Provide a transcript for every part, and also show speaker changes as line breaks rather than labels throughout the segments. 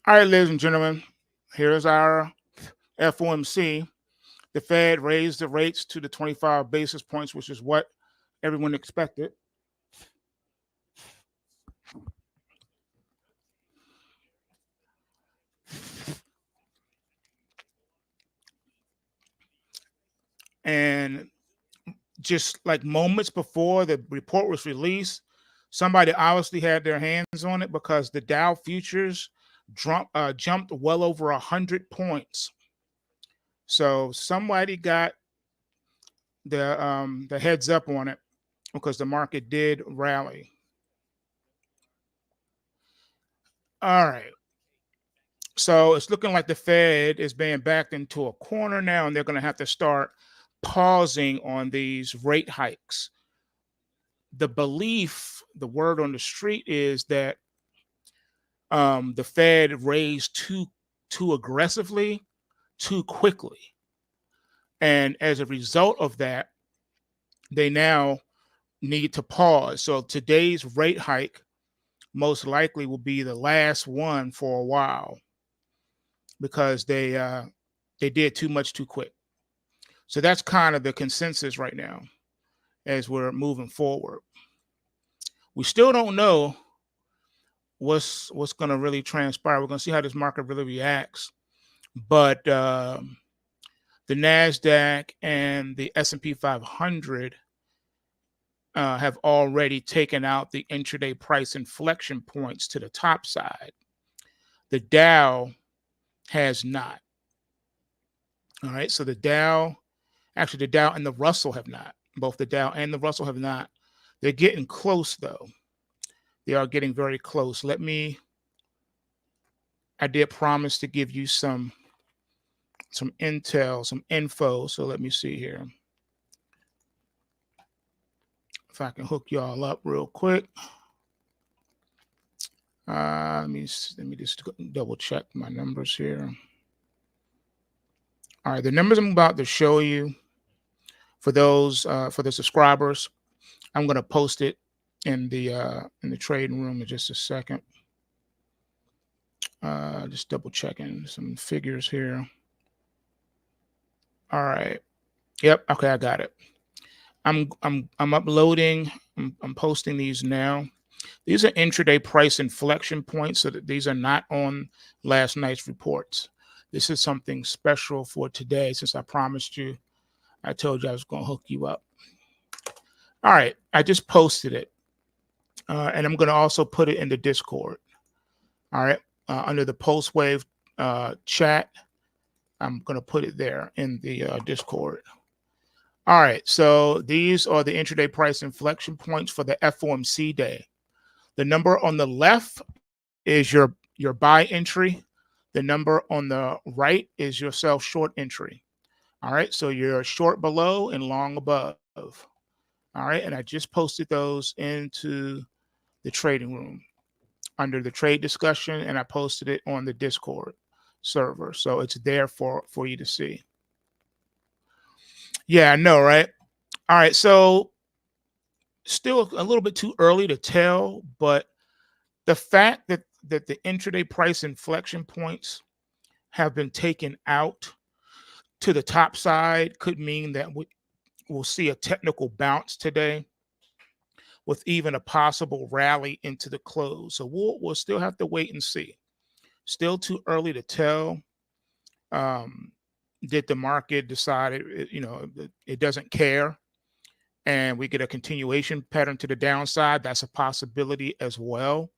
All right, ladies and gentlemen, here's our FOMC. The Fed raised the rates to the 25 basis points, which is what everyone expected. And just like moments before the report was released, somebody obviously had their hands on it because the Dow futures jumped well over 100 points. So somebody got the heads up on it because the market did rally. All right. So it's looking like the Fed is being backed into a corner now, and they're going to have to start pausing on these rate hikes. The belief, the word on the street is that the Fed raised too aggressively, too quickly, and as a result of that, they now need to pause. So today's rate hike most likely will be the last one for a while because they did too much too quick. So that's kind of the consensus right now as we're moving forward. We still don't know what's going to really transpire. We're going to see how this market really reacts. But the Nasdaq and the S&P 500 have already taken out the intraday price inflection points to the top side. The Dow has not. All right, so the Dow and the Russell have not. Both the Dow and the Russell have not. They're getting close, though. They are getting very close. I did promise to give you some intel, some info. So let me see here. If I can hook y'all up real quick. Let me just double check my numbers here. All right, the numbers I'm about to show you for those for the subscribers, I'm going to post it in the trading room in just a second. Just double checking some figures here. All right. Yep. Okay, I got it. I'm uploading. I'm posting these now. These are intraday price inflection points, so that these are not on last night's reports. This is something special for today, since I promised you. I told you I was going to hook you up. All right, I just posted it, and I'm going to also put it in the Discord. All right, under the Postwave chat, I'm going to put it there in the Discord. All right, so these are the intraday price inflection points for the FOMC day. The number on the left is your buy entry. The number on the right is your sell short entry. All right, so you're short below and long above. All right, and I just posted those into the trading room under the trade discussion, and I posted it on the Discord server. So it's there for you to see. Yeah, I know, right? All right, so still a little bit too early to tell, but the fact that the intraday price inflection points have been taken out to the top side could mean that we'll see a technical bounce today with even a possible rally into the close. So we'll still have to wait and see. Still too early to tell. Did the market decide it doesn't care and we get a continuation pattern to the downside? That's a possibility as well.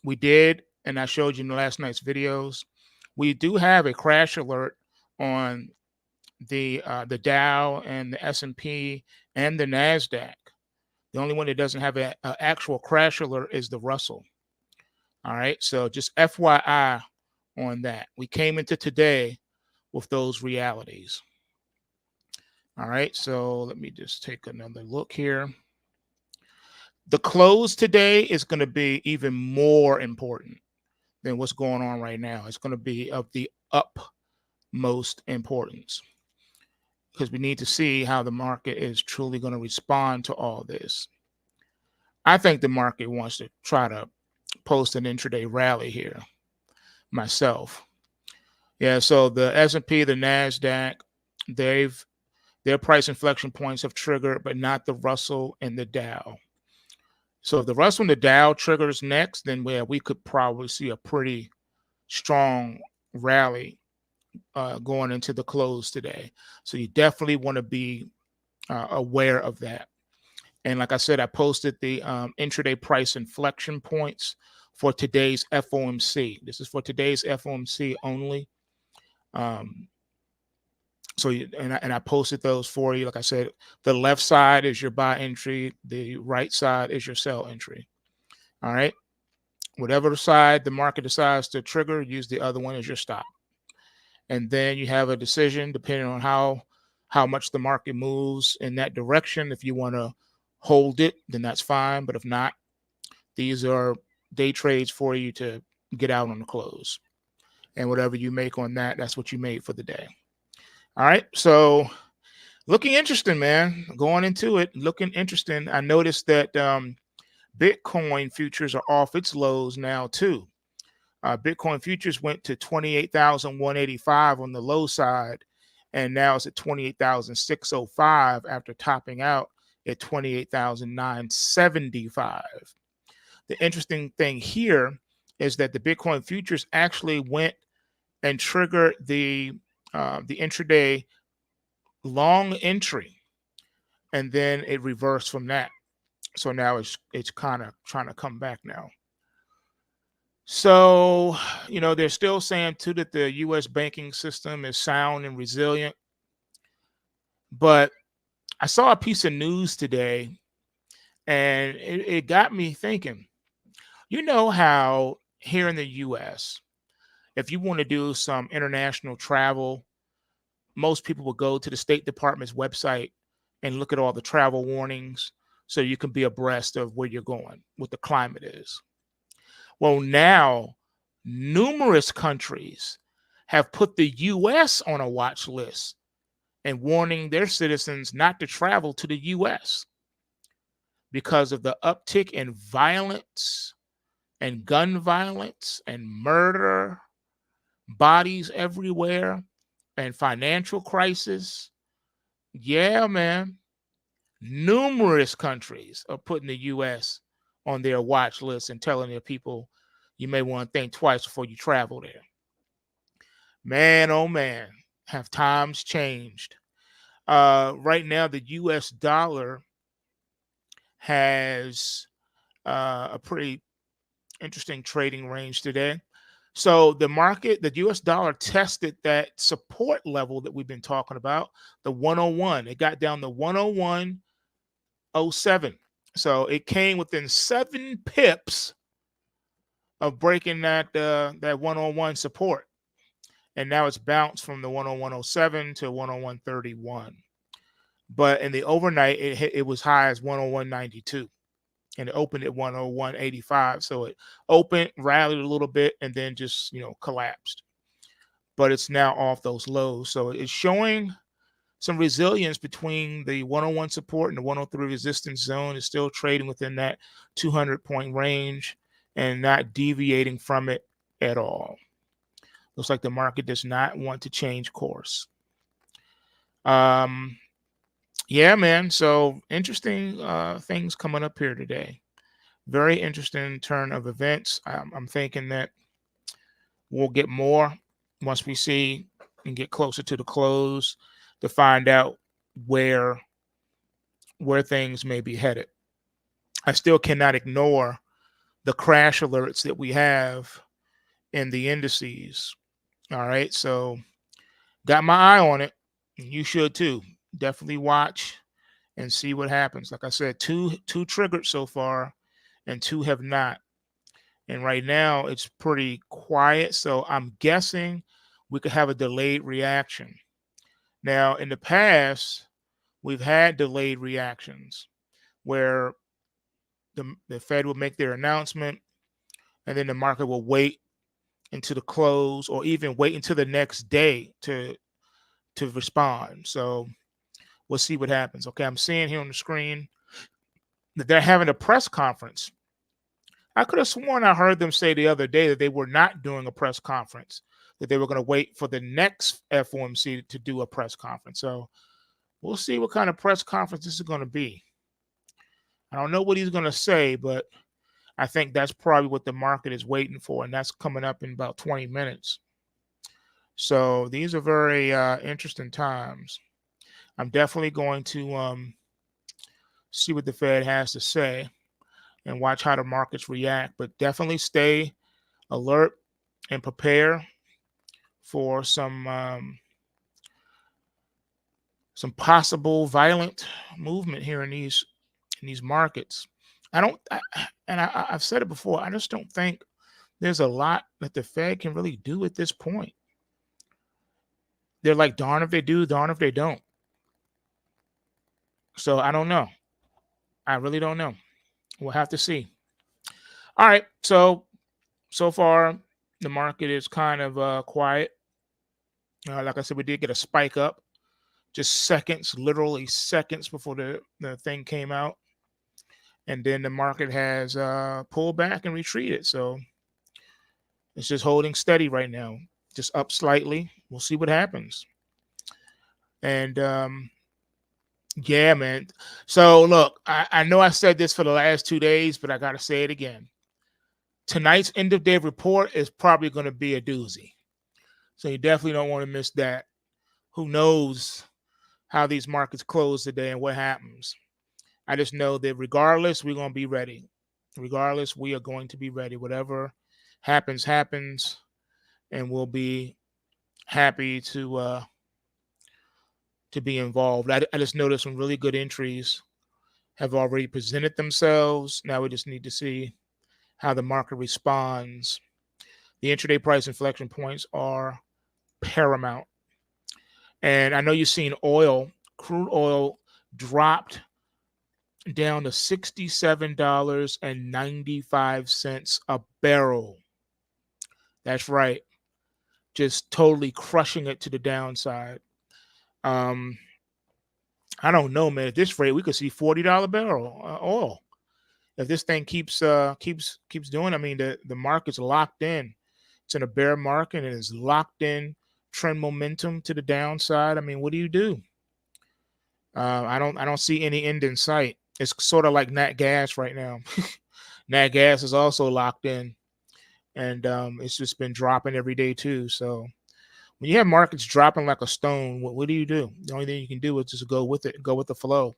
We did, and I showed you in last night's videos, we do have a crash alert on the Dow and the S&P and the Nasdaq. The only one that doesn't have an actual crash alert is the Russell. All right, so just FYI on that. We came into today with those realities. All right, so let me just take another look here. The close today is going to be even more important than what's going on right now. It's going to be of the utmost importance because we need to see how the market is truly going to respond to all this. I think the market wants to try to post an intraday rally here. myself. Yeah, so the S&P, the Nasdaq, their price inflection points have triggered, but not the Russell and the Dow. So if the Russell and the Dow triggers next, then we could probably see a pretty strong rally going into the close today. So you definitely want to be aware of that. And like I said, I posted the intraday price inflection points for today's FOMC. This is for today's FOMC only. And I posted those for you. Like I said, the left side is your buy entry. The right side is your sell entry. All right. Whatever side the market decides to trigger, use the other one as your stop. And then you have a decision depending on how much the market moves in that direction. If you want to hold it, then that's fine. But if not, these are day trades for you to get out on the close. And whatever you make on that, that's what you made for the day. All right. So looking interesting, man. Going into it, looking interesting. I noticed that Bitcoin futures are off its lows now, too. Bitcoin futures went to 28,185 on the low side, and now it's at 28,605 after topping out at 28,975. The interesting thing here is that the Bitcoin futures actually went and triggered the intraday long entry, and then it reversed from that. So now it's kind of trying to come back now. So, they're still saying too that the U.S. banking system is sound and resilient. But I saw a piece of news today, and it got me thinking. You know how here in the U.S., if you want to do some international travel, most people will go to the State Department's website and look at all the travel warnings so you can be abreast of where you're going, what the climate is. Well, now numerous countries have put the U.S. on a watch list and warning their citizens not to travel to the U.S. because of the uptick in violence and gun violence and murder, bodies everywhere, and financial crisis. Yeah, man. Numerous countries are putting the U.S. on their watch list and telling their people you may want to think twice before you travel there. Man, oh man, have times changed. Right now, the U.S. dollar has a pretty interesting trading range today. So the market, the US dollar tested that support level that we've been talking about, the 101. It got down to 101.07. So it came within 7 pips of breaking that 101 support. And now it's bounced from the 101.07 to 101.31. But in the overnight, it was high as 101.92. And it opened at 101.85. So it opened, rallied a little bit, and then just, collapsed. But it's now off those lows. So it's showing some resilience between the 101 support and the 103 resistance zone. Is still trading within that 200-point range and not deviating from it at all. Looks like the market does not want to change course. Yeah, man. So interesting things coming up here today. Very interesting turn of events. I'm thinking that we'll get more once we see and get closer to the close to find out where things may be headed. I still cannot ignore the crash alerts that we have in the indices. All right. So got my eye on it. You should too. Definitely watch and see what happens. Like I said, two triggered so far and 2 have not. And right now it's pretty quiet. So I'm guessing we could have a delayed reaction. Now, in the past, we've had delayed reactions where the Fed will make their announcement and then the market will wait until the close or even wait until the next day to respond. So we'll see what happens. Okay, I'm seeing here on the screen that they're having a press conference I could have sworn I heard them say the other day that they were not doing a press conference, that they were going to wait for the next FOMC to do a press conference. So we'll see what kind of press conference this is going to be. I don't know what he's going to say, but I think that's probably what the market is waiting for, and that's coming up in about 20 minutes. So these are very interesting times. I'm definitely going to see what the Fed has to say and watch how the markets react, but definitely stay alert and prepare for some possible violent movement here in these markets. I don't, I, and I've said it before. I just don't think there's a lot that the Fed can really do at this point. They're like, darn if they do, darn if they don't. So I don't know. I really don't know. We'll have to see. All right. So far, the market is kind of quiet. Like I said, we did get a spike up just seconds, literally seconds before the thing came out. And then the market has pulled back and retreated. So it's just holding steady right now, just up slightly. We'll see what happens. And yeah, man. So look, I know I said this for the last 2 days, but I got to say it again. Tonight's end of day report is probably going to be a doozy. So you definitely don't want to miss that. Who knows how these markets close today and what happens? I just know that regardless, we're going to be ready. Regardless, we are going to be ready. Whatever happens, happens, and we'll be happy to be involved. I just noticed some really good entries have already presented themselves. Now we just need to see how the market responds. The intraday price inflection points are paramount. And I know you've seen crude oil dropped down to $67.95 a barrel. That's right. Just totally crushing it to the downside. I don't know, man. At this rate, we could see $40 barrel oil if this thing keeps doing. I mean, the market's locked in. It's in a bear market and it's locked in trend momentum to the downside. I mean, what do you do? I don't see any end in sight. It's sort of like nat gas right now. Nat gas is also locked in, and it's just been dropping every day too. So when you have markets dropping like a stone, what do you do? The only thing you can do is just go with it, go with the flow.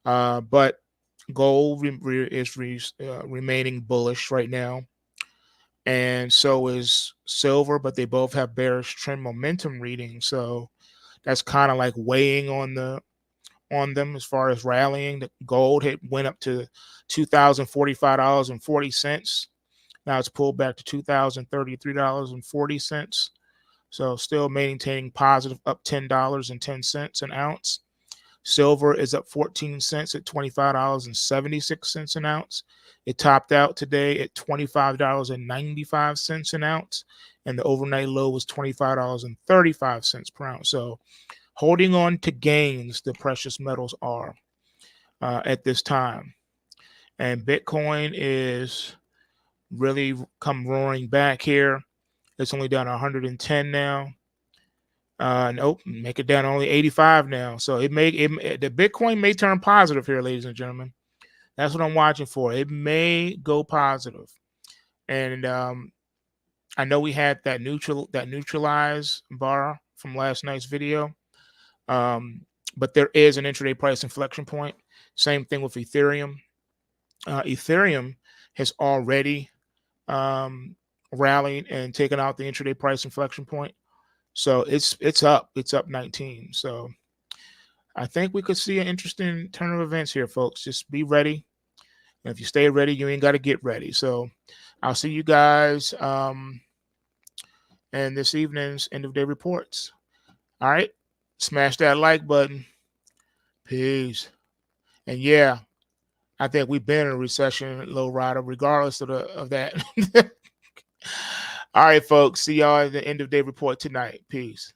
But gold is remaining bullish right now, and so is silver. But they both have bearish trend momentum readings, so that's kind of like weighing on them as far as rallying. The gold went up to $2,045.40. Now it's pulled back to $2,033.40. So still maintaining positive, up $10.10 an ounce. Silver is up 14 cents at $25.76 an ounce. It topped out today at $25.95 an ounce, and the overnight low was $25.35 per ounce. So holding on to gains, the precious metals are at this time. And Bitcoin is really come roaring back here. It's only down 110 now. Nope, make it down only 85 now. So the Bitcoin may turn positive here, ladies and gentlemen. That's what I'm watching for. It may go positive. And I know we had that neutralize bar from last night's video. But there is an intraday price inflection point. Same thing with Ethereum. Ethereum has already rallied and taken out the intraday price inflection point. So it's up. It's up 19. So I think we could see an interesting turn of events here, folks. Just be ready. And if you stay ready, you ain't got to get ready. So I'll see you guys in this evening's end of day reports. All right. Smash that like button. Peace. And yeah, I think we've been in a recession, low rider, regardless of that. All right, folks. See y'all at the end of day report tonight. Peace.